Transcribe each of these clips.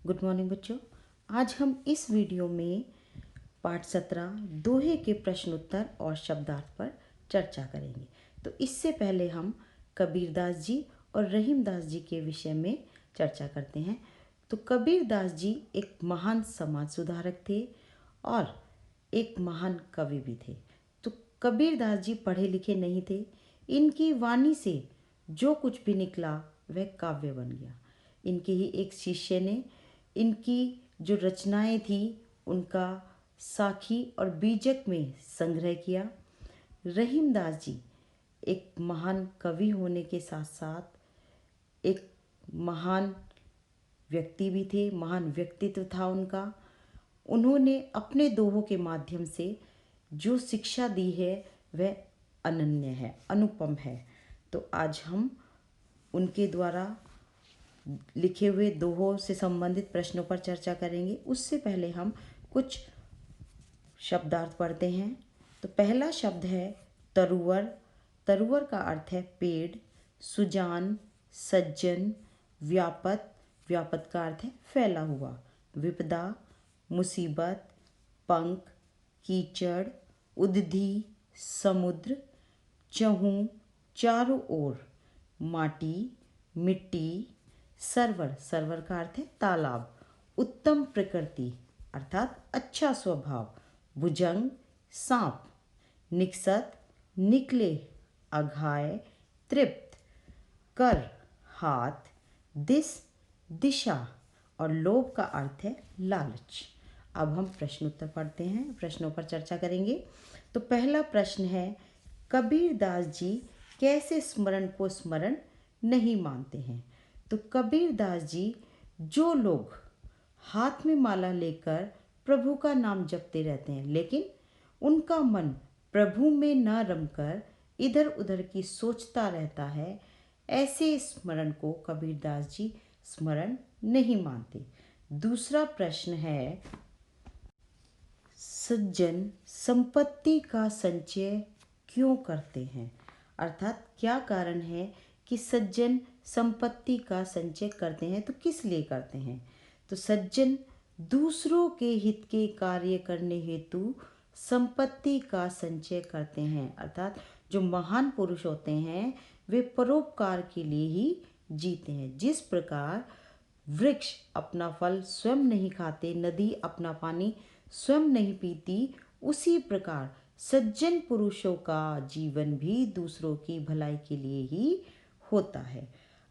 Good morning बच्चों। आज हम इस वीडियो में पाठ 17 दोहे के प्रश्न उत्तर और शब्दार्थ पर चर्चा करेंगे। तो इससे पहले हम कबीरदास जी और रहीमदास जी के विषय में चर्चा करते हैं। तो कबीरदास जी एक महान समाज सुधारक थे और एक महान कवि भी थे। तो कबीरदास जी पढ़े लिखे नहीं थे। इनकी वाणी से जो कुछ भी निकला वह काव्य बन गया। इनके ही एक शिष्य ने इनकी जो रचनाएं थी उनका साखी और बीजक में संग्रह किया। रहीमदास जी एक महान कवि होने के साथ साथ एक महान व्यक्ति भी थे, महान व्यक्तित्व था उनका। उन्होंने अपने दोहों के माध्यम से जो शिक्षा दी है वह अनन्य है, अनुपम है। तो आज हम उनके द्वारा लिखे हुए दोहों से संबंधित प्रश्नों पर चर्चा करेंगे। उससे पहले हम कुछ शब्दार्थ पढ़ते हैं। तो पहला शब्द है तरुवर। तरुवर का अर्थ है पेड़। सुजान, सज्जन, व्यापत। व्यापत का अर्थ है फैला हुआ। विपदा, मुसीबत, पंख, कीचड़, उदधि, समुद्र, चहूँ, चारों ओर, माटी, मिट्टी, सरवर। सरवर का अर्थ है तालाब। उत्तम प्रकृति अर्थात अच्छा स्वभाव। भुजंग, सांप। निकसत, निकले, अघाय, तृप्त। कर, हाथ। दिस, दिशा। और लोभ का अर्थ है लालच। अब हम प्रश्न उत्तर पढ़ते हैं, प्रश्नों पर चर्चा करेंगे। तो पहला प्रश्न है कबीरदास जी कैसे स्मरण को स्मरण नहीं मानते हैं। तो कबीरदास जी जो लोग हाथ में माला लेकर प्रभु का नाम जपते रहते हैं लेकिन उनका मन प्रभु में न रमकर इधर उधर की सोचता रहता है, ऐसे स्मरण को कबीरदास जी स्मरण नहीं मानते। दूसरा प्रश्न है सज्जन संपत्ति का संचय क्यों करते हैं। अर्थात क्या कारण है कि सज्जन संपत्ति का संचय करते हैं, तो किस लिए करते हैं। तो सज्जन दूसरों के हित के कार्य करने हेतु संपत्ति का संचय करते हैं। अर्थात जो महान पुरुष होते हैं वे परोपकार के लिए ही जीते हैं। जिस प्रकार वृक्ष अपना फल स्वयं नहीं खाते, नदी अपना पानी स्वयं नहीं पीती, उसी प्रकार सज्जन पुरुषों का जीवन भी दूसरों की भलाई के लिए ही होता है।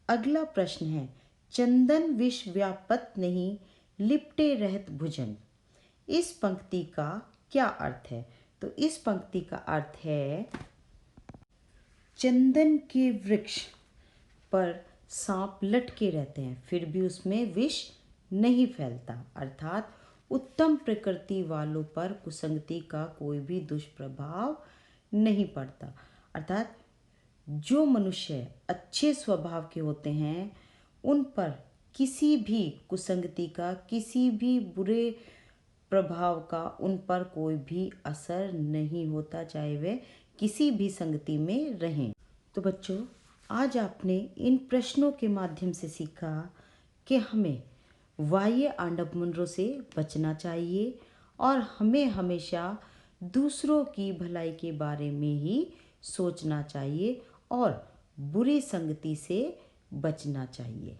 अगला प्रश्न है चंदन विष व्यापत नहीं, लिपटे रहत भुजंग। इस पंक्ति का क्या अर्थ है। तो इस पंक्ति का अर्थ है चंदन के वृक्ष पर सांप लटके रहते हैं फिर भी उसमें विष नहीं फैलता। अर्थात उत्तम प्रकृति वालों पर कुसंगति का कोई भी दुष्प्रभाव नहीं पड़ता। अर्थात जो मनुष्य अच्छे स्वभाव के होते हैं उन पर किसी भी कुसंगति का, किसी भी बुरे प्रभाव का उन पर कोई भी असर नहीं होता, चाहे वे किसी भी संगति में रहें। तो बच्चों आज आपने इन प्रश्नों के माध्यम से सीखा कि हमें बाह्य आडंबरों से बचना चाहिए और हमें हमेशा दूसरों की भलाई के बारे में ही सोचना चाहिए और बुरी संगति से बचना चाहिए।